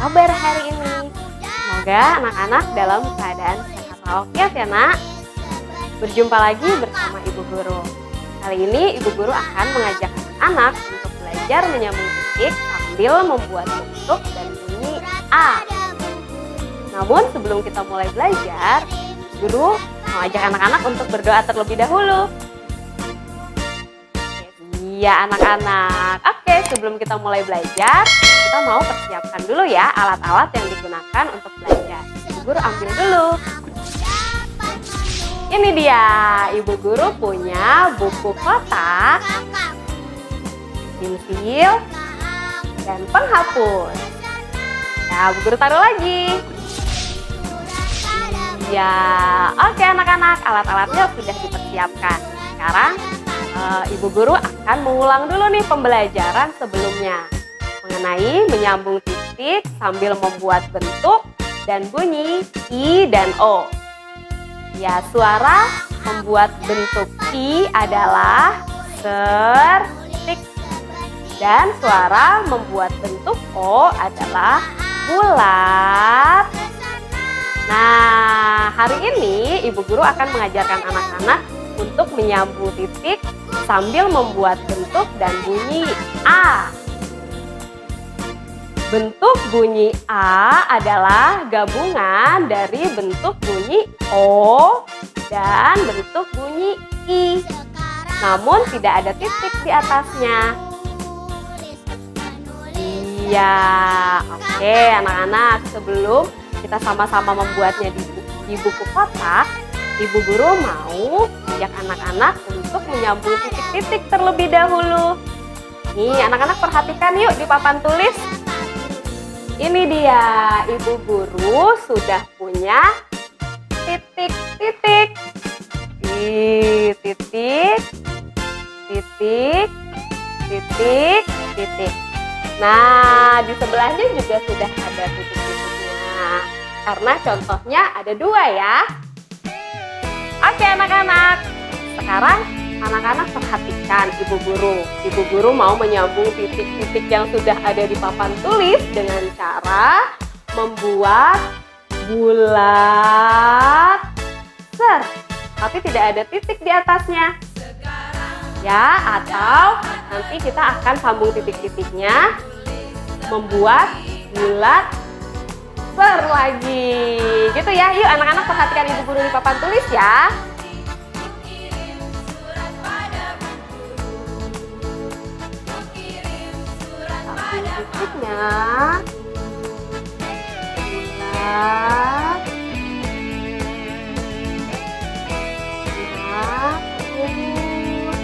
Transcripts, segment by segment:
kabar hari ini? Semoga anak-anak dalam keadaan sehat walafiat ya nak. Berjumpa lagi bersama Ibu Guru. Kali ini Ibu Guru akan mengajak anak-anak untuk belajar menyambung titik sambil membuat bentuk dan bunyi A. Namun sebelum kita mulai belajar, Guru mau ajak anak-anak untuk berdoa terlebih dahulu. Iya anak-anak. Oke, sebelum kita mulai belajar, kita mau persiapkan dulu ya alat-alat yang digunakan untuk belajar. Ibu Guru ambil dulu. Ini dia, Ibu Guru punya buku kotak, pensil, dan penghapus. Nah, Ibu Guru taruh lagi. Ya, oke anak-anak, alat-alatnya sudah dipersiapkan. Sekarang Ibu Guru akan mengulang dulu nih pembelajaran sebelumnya mengenai menyambung titik sambil membuat bentuk dan bunyi I dan O. Ya, suara membuat bentuk I adalah ser, tik, dan suara membuat bentuk O adalah bulat. Nah, hari ini Ibu Guru akan mengajarkan anak-anak untuk menyambung titik sambil membuat bentuk dan bunyi A. Bentuk bunyi A adalah gabungan dari bentuk bunyi O dan bentuk bunyi I. Namun tidak ada titik di atasnya. Iya, oke anak-anak, sebelum kita sama-sama membuatnya di buku kotak, Ibu Guru mau ajak anak-anak untuk menyambung titik-titik terlebih dahulu. Nih, anak-anak perhatikan yuk di papan tulis. Ini dia, Ibu Guru sudah punya titik-titik. Titik, titik, titik, titik. Nah, di sebelahnya juga sudah ada titik-titiknya. Karena contohnya ada dua ya. Oke anak-anak, sekarang anak-anak perhatikan Ibu Guru. Ibu Guru mau menyambung titik-titik yang sudah ada di papan tulis dengan cara membuat bulat ser, tapi tidak ada titik di atasnya. Ya, atau nanti kita akan sambung titik-titiknya membuat bulat ser lagi. Gitu ya. Yuk anak-anak perhatikan Ibu Guru di papan tulis ya. Titiknya bulat,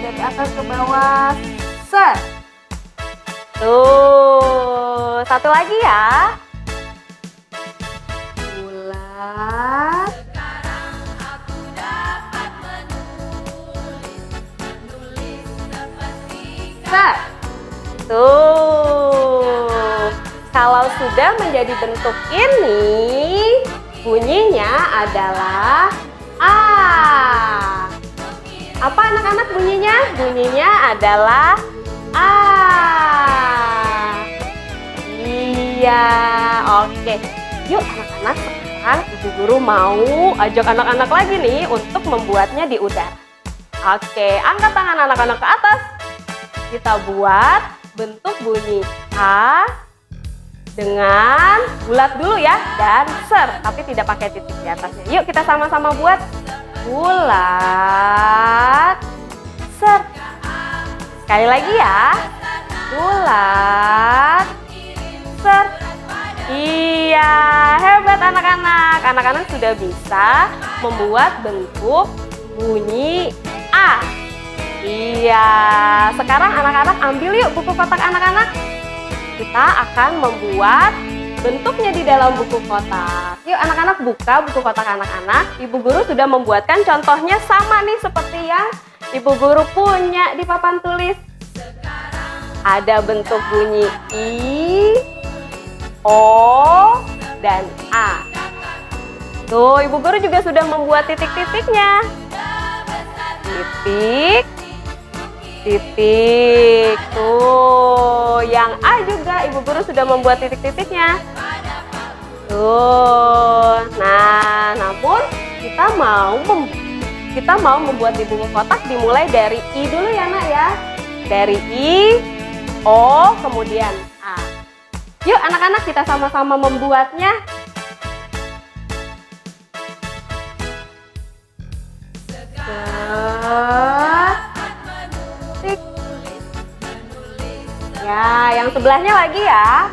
dari atas ke bawah ser. Tuh, satu lagi ya. Bulat, ser. Tuh, kalau sudah menjadi bentuk ini, bunyinya adalah A. Apa anak-anak bunyinya? Bunyinya adalah A. Iya, oke. Yuk anak-anak, sekarang Ibu Guru mau ajak anak-anak lagi nih untuk membuatnya di udara. Oke, angkat tangan anak-anak ke atas. Kita buat bentuk bunyi A dengan bulat dulu ya, dan ser, tapi tidak pakai titik di atasnya. Yuk kita sama-sama buat bulat ser. Sekali lagi ya, bulat ser. Iya, hebat anak-anak. Anak-anak sudah bisa membuat bentuk bunyi A. Iya, sekarang anak-anak ambil yuk buku kotak anak-anak. Kita akan membuat bentuknya di dalam buku kotak. Yuk anak-anak buka buku kotak anak-anak. Ibu Guru sudah membuatkan contohnya sama nih seperti yang Ibu Guru punya di papan tulis. Ada bentuk bunyi I, O, dan A. Tuh, Ibu Guru juga sudah membuat titik-titiknya. Titik, titik. Tuh, yang A juga Ibu Guru sudah membuat titik-titiknya. Tuh. Nah, namun kita mau membuat di buku kotak dimulai dari I dulu ya nak ya. Dari I, O, kemudian A. Yuk anak-anak kita sama-sama membuatnya. Ketik. Ya, yang sebelahnya lagi ya.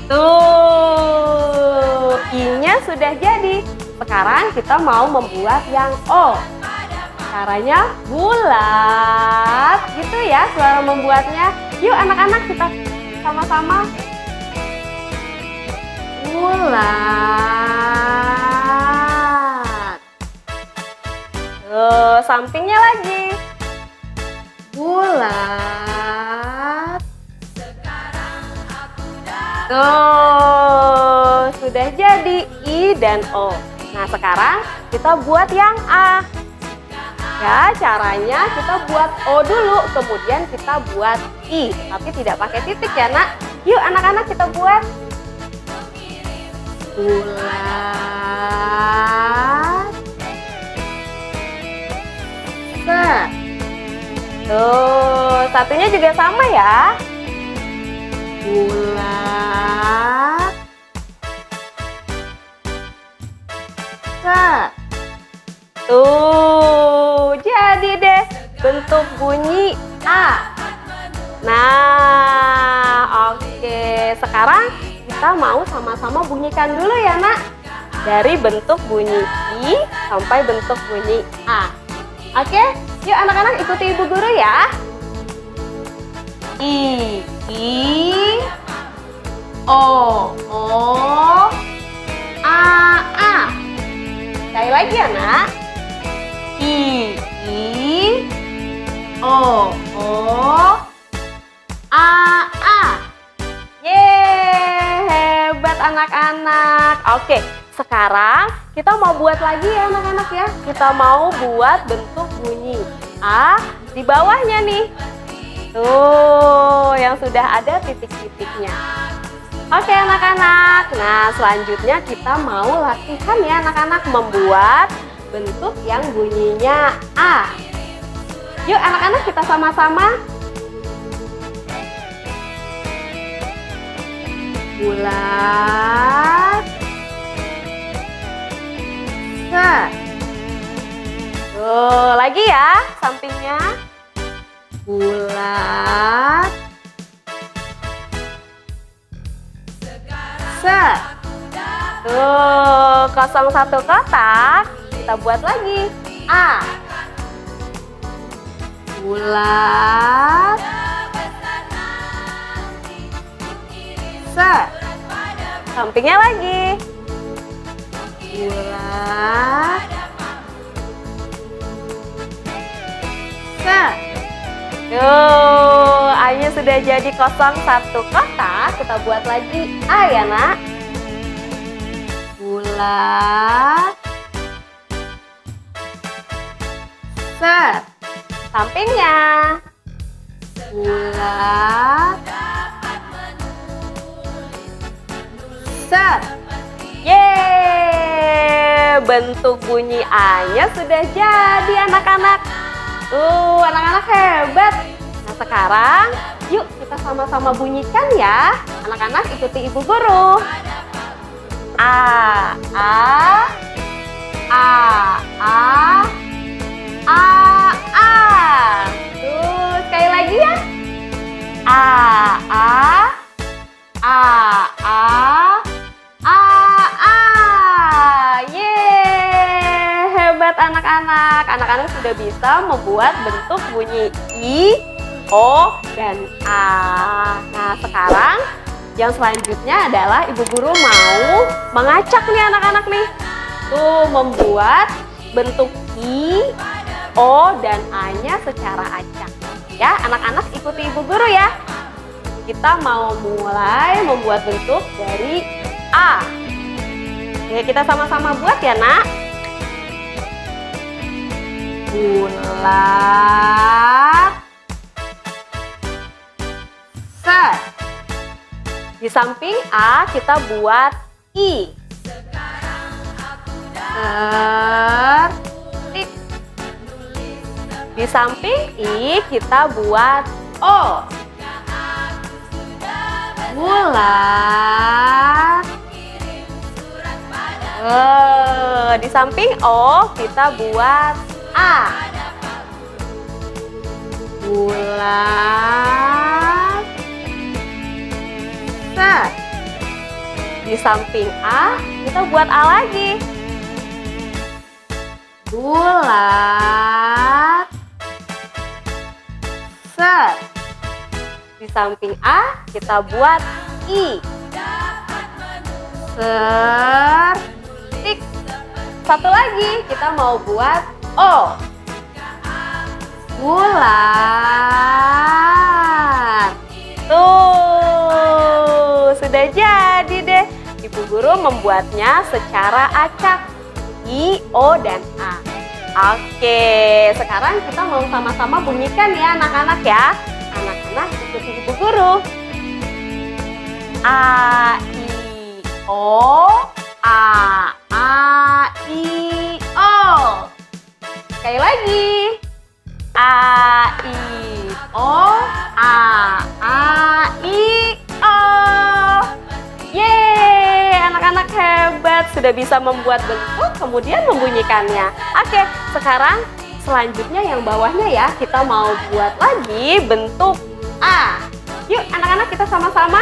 Tuh, I-nya sudah jadi. Sekarang kita mau membuat yang O. Caranya bulat, gitu ya suara membuatnya. Yuk anak-anak kita sama-sama. Bulat. Tuh, sampingnya lagi. Bulat. Tuh, sudah jadi I dan O. Nah, sekarang kita buat yang A. Ya, caranya kita buat O dulu, kemudian kita buat I. Tapi tidak pakai titik ya, nak. Yuk, anak-anak kita buat. Bulat. Set. Tuh, satunya juga sama ya. Bulat. Set. Tuh, jadi deh bentuk bunyi A. Nah, oke. Sekarang kita mau sama-sama bunyikan dulu ya, nak. Dari bentuk bunyi I sampai bentuk bunyi A. Oke, yuk anak-anak ikuti ibu guru ya. I, O, A. Sekali lagi ya, nak. I, O, A. Yeay, hebat anak-anak. Oke, sekarang kita mau buat lagi ya anak-anak ya. Kita mau buat bentuk bunyi A di bawahnya nih. Tuh, yang sudah ada titik-titiknya. Oke anak-anak, nah selanjutnya kita mau latihan ya anak-anak membuat bentuk yang bunyinya A. Yuk anak-anak kita sama-sama. Bulat. Set. Tuh, lagi ya sampingnya. Bulat. Set. Tuh, 01 kotak. Kita buat lagi. A. Bulat. Set. Sampingnya lagi. Bulat. Set. Tuh, A-nya sudah jadi 01 kotak. Kita buat lagi A ya, nak. Bulat. Set. Sampingnya. Bulat. Set. Yeay, bentuk bunyi A-nya sudah jadi anak-anak. Tuh, anak-anak hebat. Nah, sekarang yuk kita sama-sama bunyikan ya. Anak-anak ikuti ibu guru. A. Tuh, sekali lagi ya. Yeay, hebat anak-anak. Anak-anak sudah bisa membuat bentuk bunyi I, O, dan A. Nah, sekarang yang selanjutnya adalah ibu guru mau mengacak nih anak-anak nih. Tuh, membuat bentuk I, O, dan A-nya secara acak. Ya, anak-anak ikuti ibu guru ya. Kita mau mulai membuat bentuk dari A. Oke, kita sama-sama buat ya, nak. Bulat. Se. Di samping A kita buat I. Tik. Di samping I kita buat O. Bulat. Di samping O kita buat A. Bulat. Se. Di samping A kita buat A lagi. Bulat. Se. Di samping A kita buat I. Tik. Satu lagi kita mau buat O. Bulat. Tuh, sudah jadi deh. Ibu guru membuatnya secara acak. I, O, dan A. Oke, sekarang kita mau sama-sama bunyikan ya anak-anak ya. Anak-anak ikuti ibu guru. A, I, O, A, I, O. Sekali lagi. A, I, O, A, I, O. Yeay, anak-anak hebat, sudah bisa membuat bentuk kemudian membunyikannya. Oke, sekarang selanjutnya yang bawahnya ya, kita mau buat lagi bentuk A. Yuk anak-anak kita sama-sama.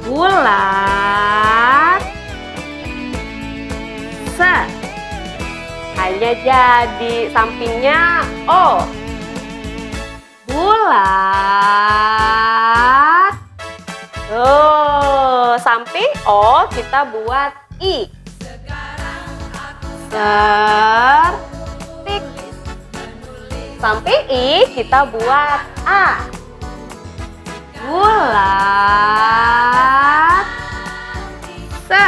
Bulat. Se. Hanya jadi sampingnya O. Bulat. Tuh, samping O kita buat I. Tik. Samping I kita buat A. Bulat. Se.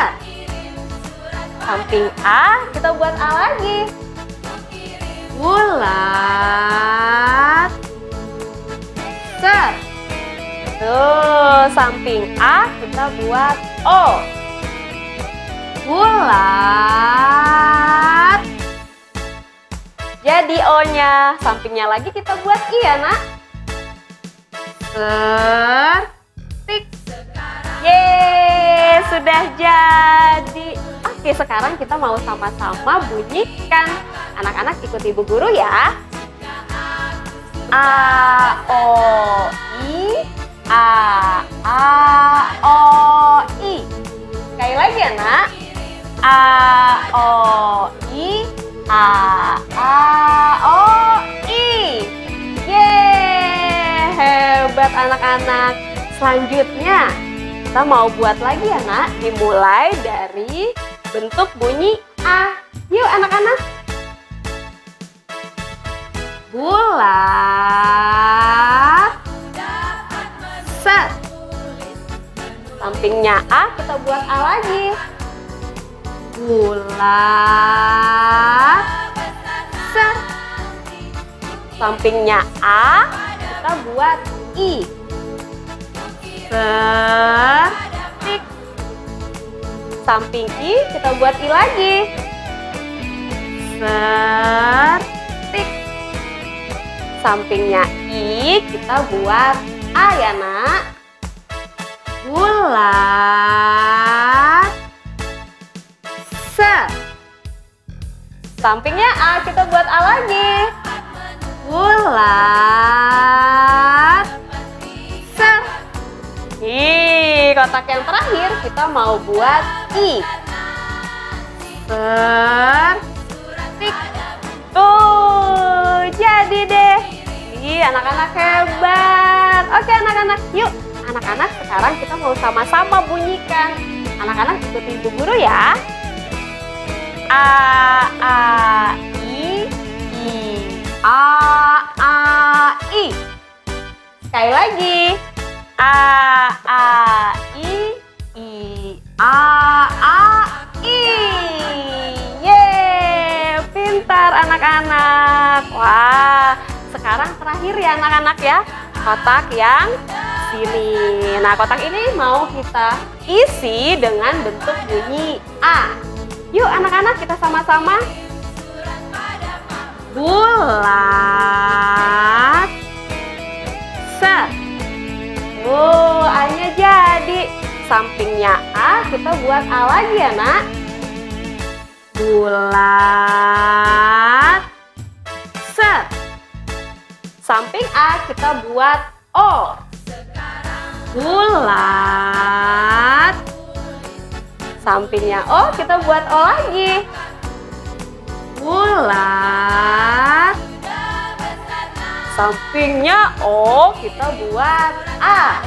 Samping A kita buat A lagi. Bulat. Se. Tuh, samping A kita buat O. Bulat. Jadi O-nya, sampingnya lagi kita buat I ya nak. Tik. Yeay, sudah jadi. Oke, sekarang kita mau sama-sama bunyikan. Anak-anak ikuti ibu guru ya. A, O, I. A, O, I. Sekali lagi ya nak. A, O, I. A, O, I. Yeay, hebat anak-anak. Selanjutnya kita mau buat lagi ya nak. Dimulai dari bentuk bunyi A. Yuk anak-anak. Bulat. Se. Sampingnya A kita buat A lagi. Bulat. Se. Sampingnya A kita buat I. Tik. Samping I kita buat I lagi. Tik. Sampingnya I kita buat A ya nak. Bulat. Se. Sampingnya A kita buat A lagi. Bulat. Se. Kotak yang terakhir kita mau buat I. Tik. Tuh, jadi deh. Anak-anak hebat. Oke anak-anak, yuk. Anak-anak sekarang kita mau sama-sama bunyikan. Anak-anak ikuti ibu guru ya. A, I, A, I. Sekali lagi. A, I, A, I. Yeay, pintar anak-anak. Wah, sekarang terakhir ya anak-anak ya. kotak yang sini. Nah, kotak ini mau kita isi dengan bentuk bunyi A. Yuk anak-anak, kita sama-sama. Bulat. Set. Oh, A-nya jadi. Sampingnya A, kita buat A lagi ya, Nak. Bulat. Set. Samping A, kita buat O. Bulat. Sampingnya O, kita buat O lagi. Bulat. Sampingnya O, kita buat A.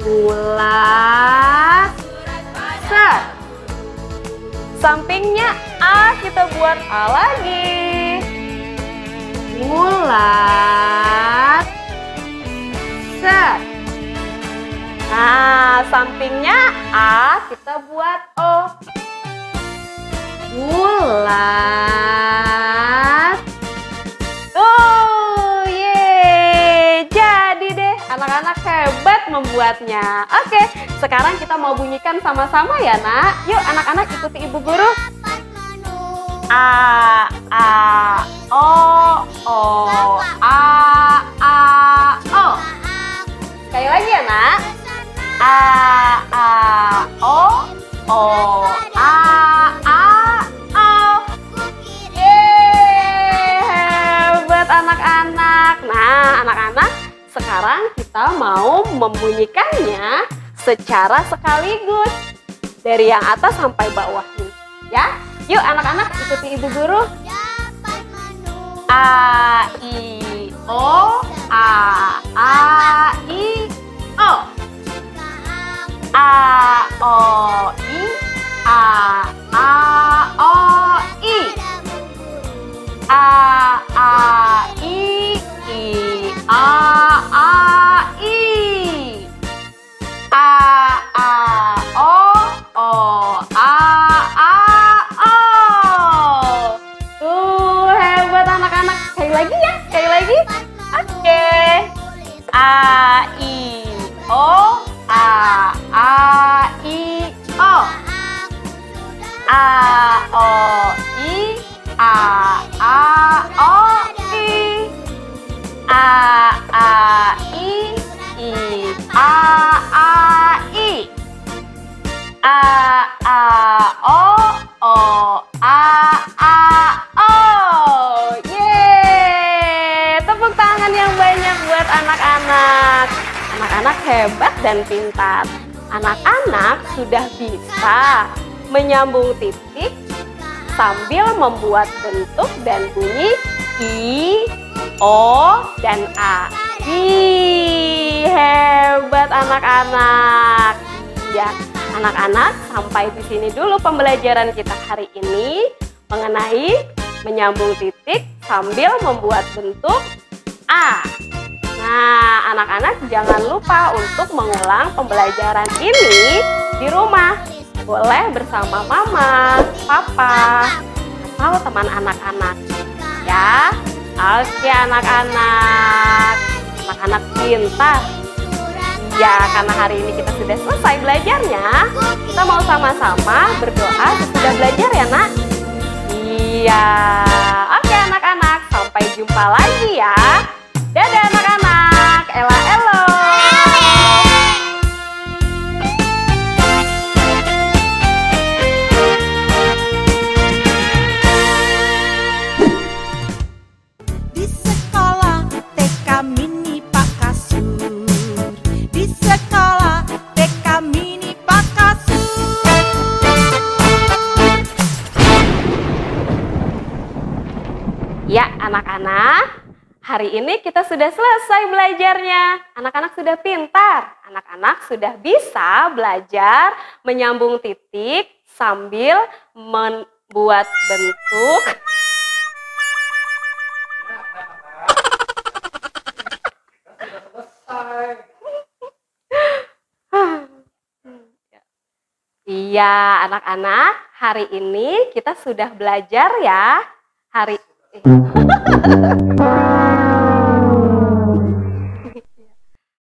Bulat. Set. Sampingnya A, kita buat A lagi. Bulat. Set. Nah, sampingnya A, kita buat O. Bulat. Oh, yeay. Jadi deh, anak-anak hebat membuatnya. Oke, sekarang kita mau bunyikan sama-sama ya, Nak. Yuk, anak-anak ikuti ibu guru. A, O, A, O. Sekali lagi ya, Nak. A, O, A, O. Yeay, hebat anak-anak. Nah, anak-anak, sekarang kita mau membunyikannya secara sekaligus. Dari yang atas sampai bawah ini, ya. Yuk anak-anak, ikuti ibu guru. A, I, O, A, I, O. A, O, I, A, O, I. A, I, A, I. A, O, A, O. Hebat anak-anak. Sekali lagi ya, sekali lagi. Oke. A, I, O, A, I, O. A, O, I, A, O, I. A, I, A, I. A, O, A, O. Yeay! Tepuk tangan yang banyak buat anak-anak. Anak-anak hebat dan pintar. Anak-anak sudah bisa menyambung titik sambil membuat bentuk dan bunyi I, O, dan A. Ih, hebat anak-anak. Ya, anak-anak, sampai di sini dulu pembelajaran kita hari ini mengenai menyambung titik sambil membuat bentuk A. Nah, anak-anak jangan lupa untuk mengulang pembelajaran ini di rumah. Boleh bersama mama, papa, atau teman anak-anak. Ya, oke anak-anak. Anak-anak pintar. Ya, karena hari ini kita sudah selesai belajarnya, kita mau sama-sama berdoa sesudah belajar ya, Nak? Iya. Oke anak-anak, sampai jumpa lagi ya. Dadah anak-anak. Ella elo. Di sekolah TK Mini Pak Kasur. Di sekolah TK Mini Pak Kasur. Ya anak-anak, hari ini kita sudah selesai belajarnya. Anak-anak sudah pintar. Anak-anak sudah bisa belajar menyambung titik sambil membuat bentuk. Iya, anak-anak, hari ini kita sudah belajar ya.